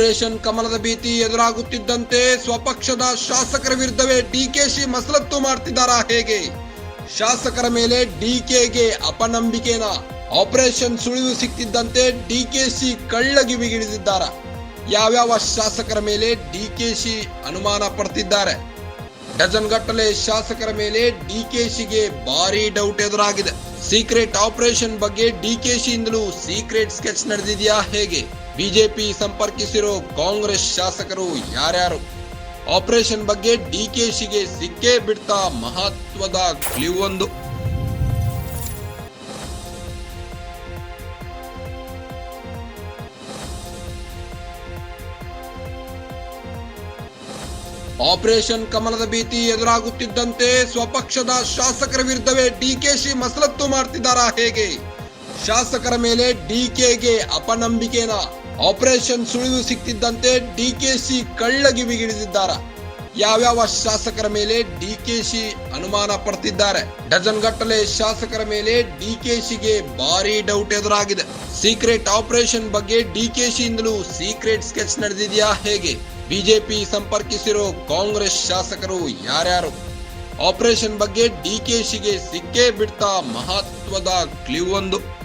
Operation ಕಮಲದ ಭೀತಿ ಎದುರಾಗುತ್ತಿದ್ದಂತೆ ಸ್ವಪಕ್ಷದ ಶಾಸಕರ ವಿರುದ್ಧವೇ ಡಿಕೆಶಿ ಮಸಲತ್ತು ಮಾಡ್ತಿದ್ದಾರಾ ಹೇಗೆ? ಶಾಸಕರ ಮೇಲೆ ಡಿಕೆಗೆ ಅಪನಂಬಿಕೆನಾ? ಆಪರೇಷನ್ ಸುಳಿವು ಸಿಕ್ತಿದ್ದಂತೆ ಡಿಕೆಶಿ ಕಳ್ಳಗಿವಿಗಿಳಿದಿದ್ದಾರ? ಯಾವ್ಯಾವ ಶಾಸಕರ ಮೇಲೆ ಡಿಕೆಶಿ ಅನುಮಾನ ಪಡ್ತಿದ್ದಾರೆ? ಡಜನ್ ಗಟ್ಟಲೆ ಶಾಸಕರ ಮೇಲೆ ಡಿಕೆಶಿಗೆ ಭಾರಿ ಡೌಟ್ ಎದುರಾಗಿದೆ. ಸೀಕ್ರೆಟ್ ಆಪರೇಷನ್ ಬಗ್ಗೆ ಡಿಕೆಶಿಯಿಂದಲೂ ಸೀಕ್ರೆಟ್ ಸ್ಕೆಚ್ ನಡೆದಿದೆಯಾ ಹೇಗೆ? ಬಿಜೆಪಿ ಸಂಪರ್ಕಿಸಿರೋ ಕಾಂಗ್ರೆಸ್ ಶಾಸಕರು ಯಾರ್ಯಾರು? ಆಪರೇಷನ್ ಬಗ್ಗೆ ಡಿಕೆಶಿಗೆ ಸಿಕ್ಕೇ ಬಿಡ್ತಾ ಮಹತ್ವದ ಕ್ಲೂ ಒಂದು. ಆಪರೇಷನ್ ಕಮಲದ ಭೀತಿ ಎದುರಾಗುತ್ತಿದ್ದಂತೆ ಸ್ವಪಕ್ಷದ ಶಾಸಕರ ವಿರುದ್ಧವೇ ಡಿಕೆಶಿ ಮಸಲತ್ತು ಮಾಡ್ತಿದ್ದಾರಾ ಹೇಗೆ? ಶಾಸಕರ ಮೇಲೆ ಡಿಕೆಗೆ ಅಪನಂಬಿಕೆನಾ? ಆಪರೇಷನ್ ಸುಳಿವು ಸಿಕ್ತಿದ್ದಂತೆ ಡಿಕೆಶಿ ಕಳ್ಳಗಿವಿಗಿಳಿದಿದ್ದಾರ? ಯಾವ್ಯಾವ ಶಾಸಕರ ಮೇಲೆ ಡಿಕೆಶಿ ಅನುಮಾನ ಪಡ್ತಿದ್ದಾರೆ? ಡಜನ್ ಗಟ್ಟಲೆ ಶಾಸಕರ ಮೇಲೆ ಡಿಕೆಶಿಗೆ ಭಾರಿ ಡೌಟ್ ಎದುರಾಗಿದೆ. ಸೀಕ್ರೆಟ್ ಆಪರೇಷನ್ ಬಗ್ಗೆ ಡಿಕೆಶಿಯಿಂದಲೂ ಸೀಕ್ರೆಟ್ ಸ್ಕೆಚ್ ನಡೆದಿದೆಯಾ ಹೇಗೆ? ಬಿಜೆಪಿ ಸಂಪರ್ಕಿಸಿರೋ ಕಾಂಗ್ರೆಸ್ ಶಾಸಕರು ಯಾರ್ಯಾರು? ಆಪರೇಷನ್ ಬಗ್ಗೆ ಡಿಕೆಶಿಗೆ ಸಿಕ್ಕೇ ಬಿಡ್ತಾ ಮಹತ್ವದ ಕ್ಲೂ ಒಂದು.